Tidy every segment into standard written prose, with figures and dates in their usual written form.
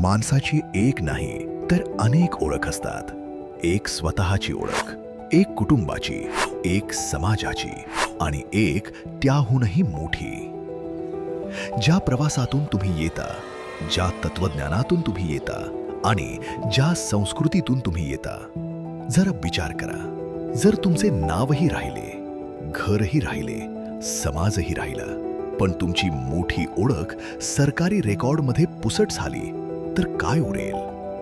माणसाची एक नाही तर अनेक ओळख असतात. एक स्वतःची ओळख, एक कुटुंबाची, एक समाजाची आणि एक त्याहूनही मोठी. ज्या प्रवासातून तुम्ही येता, ज्या तत्वज्ञानातून तुम्ही येता आणि ज्या संस्कृतीतून तुम्ही येता, जरा विचार करा. जर तुमचे नावही राहिले, घरही राहिले, समाजही राहिला, पण तुमची मोठी ओळख सरकारी रेकॉर्डमध्ये पुसट झाली तर काय उरेल?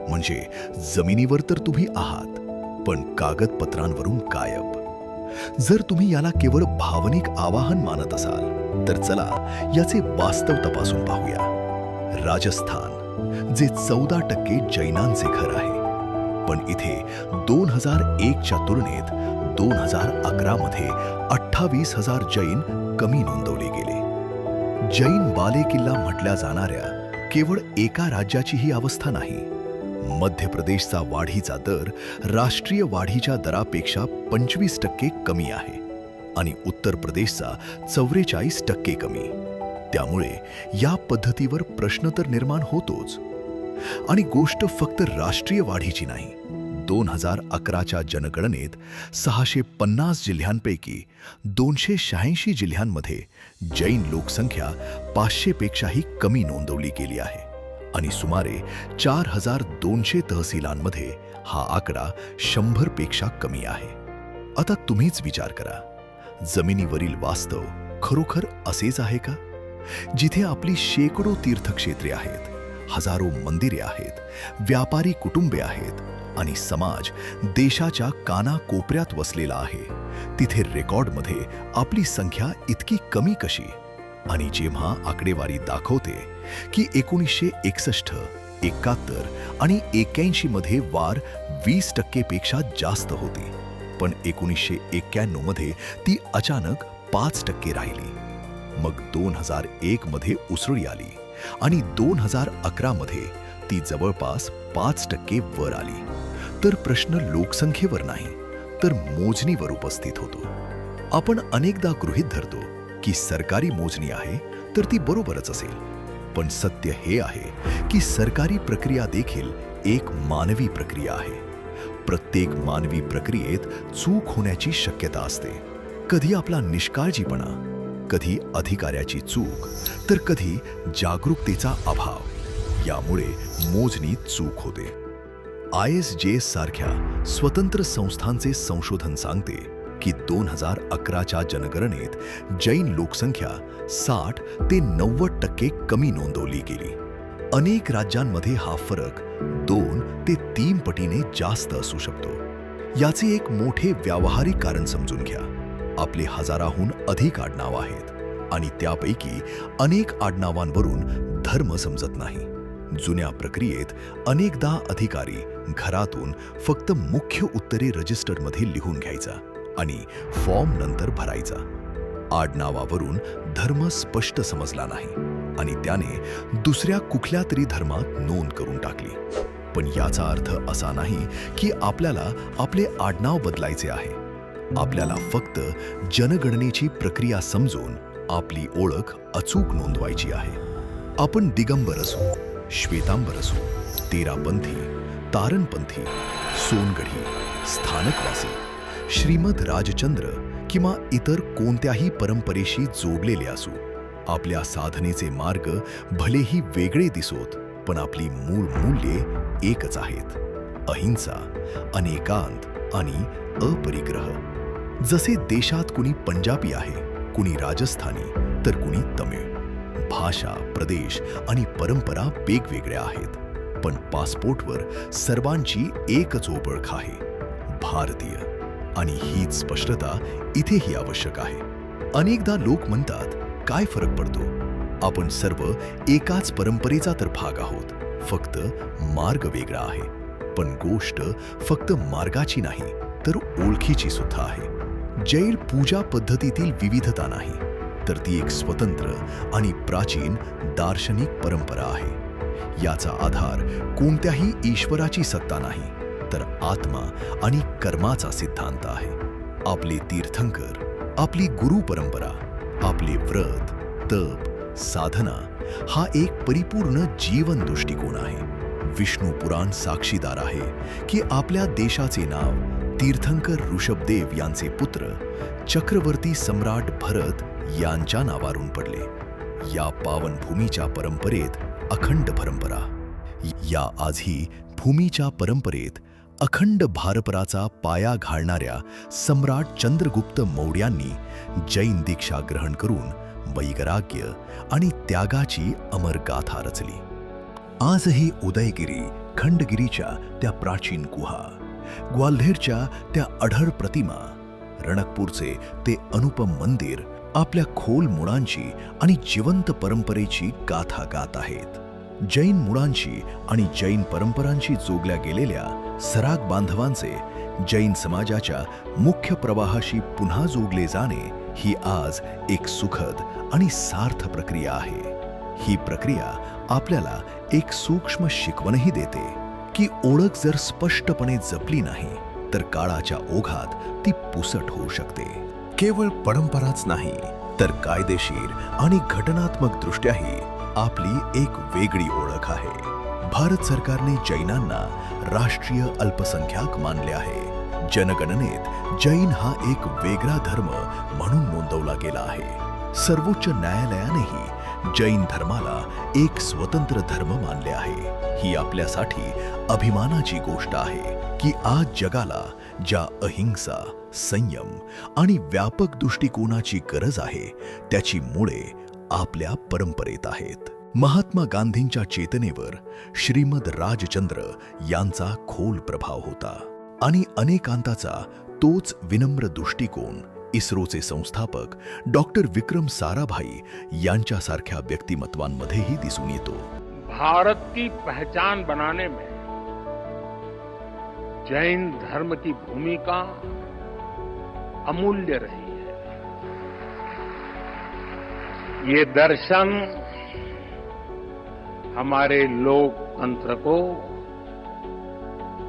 म्हणजे जमिनीवर तर तुम्ही आहात, पण कागदपत्रांवरून गायब. जर तुम्ही याला केवळ भावनिक आवाहन मानत असाल तर चला याचे वास्तव तपासून पाहूया. राजस्थान, जे 14% जैनांचे घर आहे, पण इथे 2001च्या तुलनेत 2011 28,000 जैन कमी नोंदवले गेले. जैन बालेकिल्ला म्हटल्या जाणाऱ्या केवळ एका राज्याची ही अवस्था नाही. मध्य प्रदेशचा वाढीचा दर राष्ट्रीय वाढीच्या दरापेक्षा 25% कमी आहे आणि उत्तर प्रदेशचा 44% कमी. त्यामुळे या पद्धतीवर प्रश्न तर निर्माण होतोच. आणि गोष्ट फक्त राष्ट्रीय वाढीची नाही. 2011च्या जनगणनेत 650 जिल्ह्यांपैकी 286 जिल्ह्यांमध्ये जैन लोकसंख्या 500 पेक्षाही कमी नोंदवली गेली आहे आणि सुमारे 4200 तहसीलांमध्ये हा आकडा 100 पेक्षा कमी आहे. आता तुम्हीच विचार करा, जमिनीवरील वास्तव खरोखर असेच आहे का? जिथे आपली शेकडो तीर्थक्षेत्रे आहेत, हजारो मंदिरे आहेत, व्यापारी कुटुंबे आहेत आणि समाज देशाच्या कानाकोपऱ्यात वसलेला आहे, तिथे रेकॉर्डमध्ये आपली संख्या इतकी कमी कशी? आणि जेव्हा आकडेवारी दाखवते की 1961, 71 आणि 81 मध्ये वाढ 20% पेक्षा जास्त होती, पण 1991 मध्ये ती अचानक 5% राहिली. मग 2001 मध्ये उसळी आली आणि 2011 मध्ये ती जवळपास 5% वर आली. तर प्रश्न लोकसंख्येवर नाही तर मोजणीवर उपस्थित होतो. आपण अनेकदा गृहीत धरतो की सरकारी मोजणी आहे तर ती बरोबरच असेल, पण सत्य हे आहे की सरकारी प्रक्रिया देखील एक मानवी प्रक्रिया आहे. प्रत्येक मानवी प्रक्रियेत चूक होण्याची शक्यता असते. कधी आपला निष्काळजीपणा, कधी अधिकाऱ्याची चूक, तर कधी जागरूकतेचा अभाव. यामुळे मोजणीत चूक होते. ISJ सारख्या स्वतंत्र संस्थांचे संशोधन सांगते की 2011च्या जनगणनेत जैन लोकसंख्या 60 ते 90% कमी नोंदवली गेली. अनेक राज्यांमध्ये हा फरक 2 ते 3 पटीने जास्त असू शकतो. याचे एक मोठे व्यावहारिक कारण समजून घ्या. आपले हजाराहून अधिक आडनाव आहेत आणि त्यापैकी अनेक आडनावांवरून धर्म समजत नाही. जुन्या प्रक्रियेत अनेकदा अधिकारी घरातून फक्त मुख्य उत्तरे रजिस्टरमध्ये लिहून घ्यायचा आणि फॉर्म नंतर भरायचा. आडनावावरून धर्म स्पष्ट समजला नाही आणि त्याने दुसऱ्या कुठल्या तरी धर्मात नोंद करून टाकली. पण याचा अर्थ असा नाही की आपल्याला आपले आडनाव बदलायचे आहे. आपल्याला फक्त जनगणनेची प्रक्रिया समजून आपली ओळख अचूक नोंदवायची आहे. आपण दिगंबर असू, श्वेतांबर असू, तेरापंथी, तारणपंथी, सोनगढी, स्थानकवासी, श्रीमद राजचंद्र किंवा इतर कोणत्याही परंपरेशी जोडलेले असू, आपल्या साधनेचे मार्ग भलेही वेगळे दिसोत, पण आपली मूळ मूल्ये एकच आहेत. अहिंसा, अनेकांत आणि अपरिग्रह. जसे देशात कुणी पंजाबी आहे, कुणी राजस्थानी तर कुणी तमिळ. भाषा, प्रदेश आणि परंपरा वेगवेगळ्या आहेत, पण पासपोर्टवर सर्वांची एकच ओळख आहे, भारतीय. आणि हीच स्पष्टता इथेही आवश्यक आहे. अनेकदा लोक म्हणतात, काय फरक पडतो? आपण सर्व एकाच परंपरेचा तर भाग आहोत, फक्त मार्ग वेगळा आहे. पण गोष्ट फक्त मार्गाची नाही तर ओळखीची सुद्धा आहे. जैन पूजा पद्धतीतील विविधता नाही, तर ती एक स्वतंत्र आणि प्राचीन दार्शनिक परंपरा आहे. याचा आधार कोणत्याही ईश्वराची सत्ता नाही, तर आत्मा आणि कर्माचा सिद्धांत आहे. आपले तीर्थंकर, आपली गुरु परंपरा, आपले व्रत, तप, साधना हा एक परिपूर्ण जीवन दृष्टिकोन आहे. विष्णू पुराण साक्षीदार आहे की आपल्या देशाचे नाव तीर्थंकर ऋषभदेव यांचे पुत्र चक्रवर्ती सम्राट भरत यांच्या नावारून पडले. या पावन भूमीच्या परंपरेत अखंड परंपरा. या आजही भूमीच्या परंपरेत अखंड भारपराचा पाया घालणाऱ्या सम्राट चंद्रगुप्त मौर्यांनी जैन दीक्षा ग्रहण करून वैराग्य आणि त्यागाची अमर गाथा रचली. आजही उदयगिरी खंडगिरीच्या त्या प्राचीन गुहा, ग्वाल्हेरच्या त्या अढळ प्रतिमा, रणकपूरचे ते अनुपम मंदिर आपल्या खोल मुळांची आणि जिवंत परंपरेची गाथा गात आहेत. जैन मुळांची आणि जैन परंपरांशी जोडल्या गेलेल्या सराग बांधवांचे जैन समाजाच्या मुख्य प्रवाहाशी पुन्हा जोडले जाणे ही आज एक सुखद आणि सार्थ प्रक्रिया आहे. ही प्रक्रिया आपल्याला एक सूक्ष्म शिकवणही देते की ओळख जर स्पष्टपणे जपली नाही तर काळाच्या ओघात ती पुसट होऊ शकते. केवळ परंपराच नाही तर कायदेशीर आणि घटनात्मक दृष्ट्याही आपली एक वेगळी ओळख आहे. भारत सरकारने जैनांना राष्ट्रीय अल्पसंख्याक मानले आहे. जनगणनेत जैन हा एक वेगळा धर्म म्हणून नोंदवला गेला आहे. सर्वोच्च न्यायालयानेही जैन धर्माला एक स्वतंत्र धर्म मानले आहे. ही आपल्यासाठी अभिमानाची गोष्ट आहे की आज जगाला ज्या अहिंसा, संयम आणि व्यापक दृष्टिकोनाची गरज आहे त्याची मुळे आपल्या परंपरेत आहेत. महात्मा गांधींच्या चेतनेवर श्रीमद राजचंद्र यांचा खोल प्रभाव होता आणि अनेकांताचा तोच विनम्र दृष्टिकोन इस्रोचे संस्थापक डॉक्टर विक्रम साराभाई यांच्यासारख्या व्यक्तिमत्वांमध्येही दिसून येतो. भारत की पहचान बनाने में जैन धर्म की भूमिका अमूल्य रही है. ये दर्शन हमारे लोकतंत्र को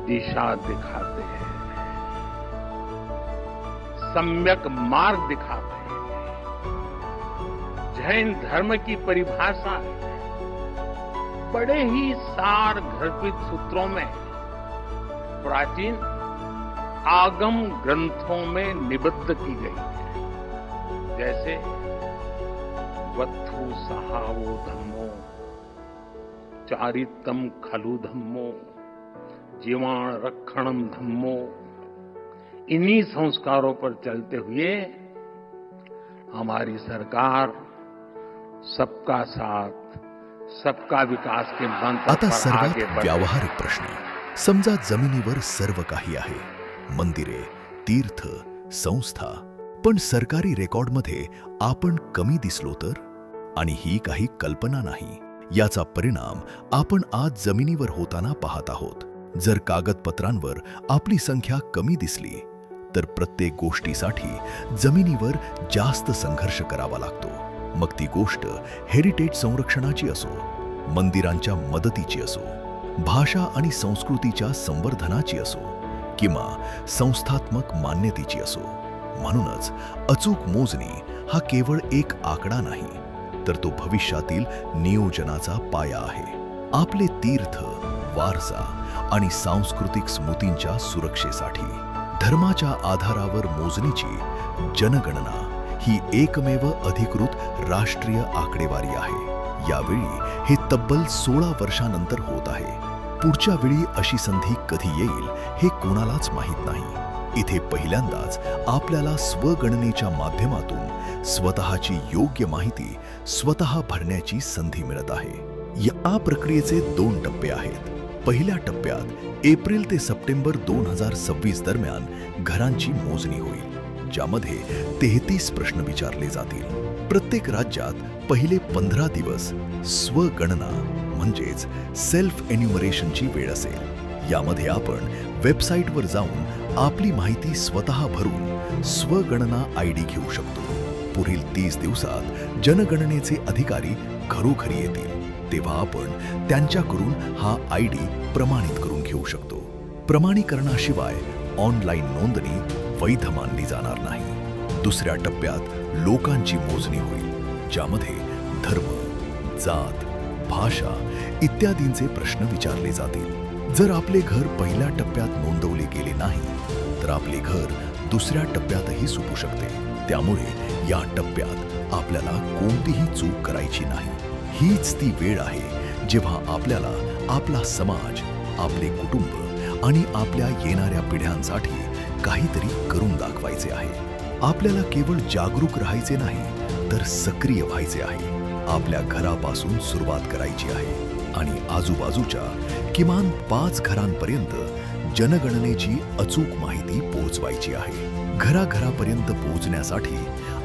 दिशा दिखाते हैं, सम्यक मार्ग दिखाते हैं. जैन धर्म की परिभाषा बड़े ही सार घर्पित सूत्रों में प्राचीन आगम ग्रंथों में निबद्ध की गई है. जैसे वत्थु सहावो धम्मो, चारितम खलु धम्मो, जीवाण रक्षणम धम्मो. इन्हीं संस्कारों पर चलते हुए हमारी सरकार सबका साथ, सबका विकास के मंत्र आता पर सर्वात आगे बढ़. व्यावहारिक प्रश्न. समजा जमिनीवर सर्व काही आहे, मंदिरे, तीर्थ, संस्था, पण सरकारी रेकॉर्डमध्ये आपण कमी दिसलो तर? आणि ही काही कल्पना नाही. याचा परिणाम आपण आज जमिनीवर होताना पाहत आहोत. जर कागदपत्रांवर आपली संख्या कमी दिसली तर प्रत्येक गोष्टीसाठी जमिनीवर जास्त संघर्ष करावा लागतो. मग ती गोष्ट हेरिटेज संरक्षणाची असो, मंदिरांच्या मदतीची असो, भाषा आणि संस्कृतीच्या संवर्धनाची असो किंवा संस्थात्मक मान्यतेची असो. म्हणूनच अचूक मोजणी हा केवळ एक आकडा नाही तर तो भविष्यातील नियोजनाचा पाया आहे. आपले तीर्थ, वारसा आणि सांस्कृतिक स्मृतींच्या सुरक्षेसाठी धर्माच्या आधारावर मोजणीची जनगणना ही एकमेव अधिकृत राष्ट्रीय आकडेवारी आहे. यावेळी हे तब्बल 16 वर्षांनंतर होत आहे. पुढच्या वेळी अशी संधी कधी येईल हे कोणालाच माहीत नाही. इथे पहिल्यांदाच आपल्याला स्वगणनेच्या माध्यमातून स्वतःची योग्य माहिती स्वतः भरण्याची संधी मिळत आहे. या प्रक्रियेचे 2 टप्पे आहेत. पहिल्या टप्प्यात एप्रिल ते सप्टेंबर 2026 दरम्यान घरांची मोजणी होईल, ज्यामध्ये 33 प्रश्न विचारले जातील. प्रत्येक राज्यात पहिले 15 दिवस स्वगणना म्हणजेच सेल्फ एन्युमरेशनची वेळ असेल. यामध्ये आपण वेबसाईटवर जाऊन आपली माहिती स्वतः भरून स्वगणना ID घेऊ शकतो. पुढील 30 दिवसात जनगणनेचे अधिकारी घरोघरी येतील, तेव्हा आपण त्यांच्याकडून हा ID प्रमाणित करून घेऊ शकतो. प्रमाणीकरणाशिवाय ऑनलाईन नोंदणी वैध मानली जाणार नाही. दुसऱ्या टप्प्यात लोकांची मोजणी होईल, ज्यामध्ये धर्म, जात, भाषा इत्यादींचे प्रश्न विचारले जातील. जर आपले घर पहिल्या टप्प्यात नोंदवले गेले नाही तर आपले घर दुसऱ्या टप्प्यातही सुटू शकते. त्यामुळे या टप्प्यात आपल्याला कोणतीही चूक करायची नाही. हीच ती वेळ आहे जेव्हा आपल्याला आपला समाज, आपले कुटुंब आणि आपल्या येणाऱ्या पिढ्यांसाठी काहीतरी करून दाखवायचे आहे. आपल्याला केवळ जागरूक राहायचे नाही तर सक्रिय व्हायचे आहे. आपल्या घरापासून सुरुवात करायची आहे आणि आजूबाजूच्या किमान 5 घरांपर्यंत जनगणनेची अचूक माहिती पोहोचवायची आहे. घराघरापर्यंत पोहोचण्यासाठी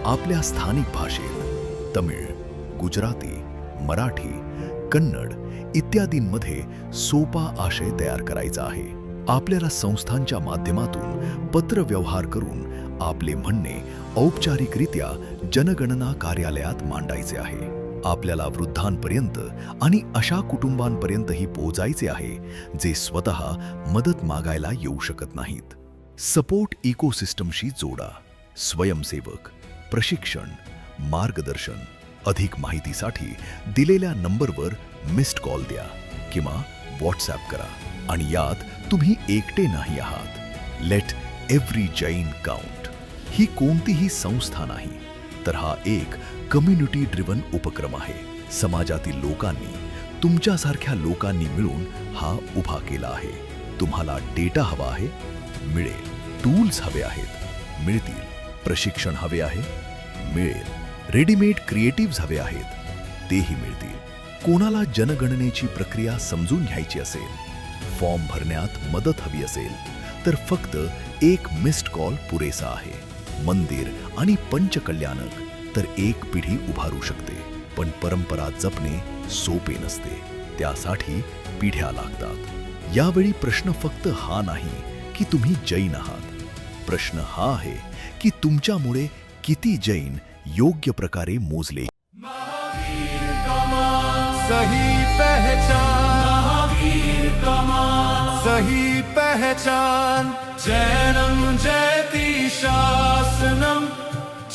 आपल्या स्थानिक भाषेत तमिळ, गुजराती, मराठी, कन्नड इत्यादींमध्ये सोपा आशय तयार करायचा आहे. आपल्याला संस्थांच्या माध्यमातून पत्रव्यवहार करून आपले म्हणणे औपचारिकरित्या जनगणना कार्यालयात मांडायचे आहे. आपल्याला वृद्धांपर्यंत आणि अशा कुटुंबांपर्यंतही पोहोचायचे आहे जे स्वतः मदत मागायला येऊ शकत नाहीत. सपोर्ट इकोसिस्टमशी जोडा. स्वयंसेवक, प्रशिक्षण, मार्गदर्शन. अधिक माहितीसाठी दिलेल्या नंबरवर मिस्ड कॉल द्या किंवा व्हॉट्सॲप करा. आणि यात तुम्ही एकटे नाही आहात. Let every Jain count. ही कोणतीही संस्था नाही तर हा एक कम्युनिटी ड्रिव्हन उपक्रम आहे. समाजातील लोकांनी, तुमच्यासारख्या लोकांनी मिळून हा उभा केला आहे. तुम्हाला डेटा हवा आहे? मिळेल. टूल्स हवे आहेत? मिळतील. प्रशिक्षण हवे आहे? मिळेल. रेडीमेड क्रिएटिव्हज हवे आहेत? तेही मिळतील. कोणाला जनगणनेची प्रक्रिया समजून घ्यायची असेल, फॉर्म भरण्यात मदत हवी असेल तर फक्त एक मिस्ड कॉल पुरेसा आहे. मंदिर आणि पंचकल्याणक तर एक पिढी उभारू शकते. पण परंपरा जपणे सोपे नसते. त्यासाठी पिढ्या लागतात. यावेळी प्रश्न फक्त हा नाही की तुम्ही जैन आहात. प्रश्न हा आहे की तुमच्यामुळे किती जैन योग्य प्रकारे मोजले. सही पहचान, सही पहचान. जैनम जयति शासनम,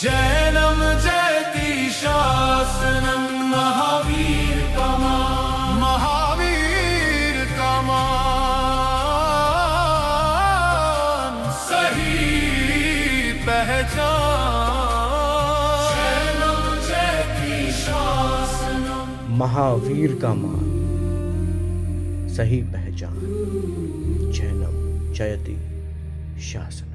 जैनम जयति शासनम. महावीर का मान, महावीर का मान. सही पहचान. जैनम जयति शासनम. महावीर का मान, सही पहचान. जैनम जयति शासन.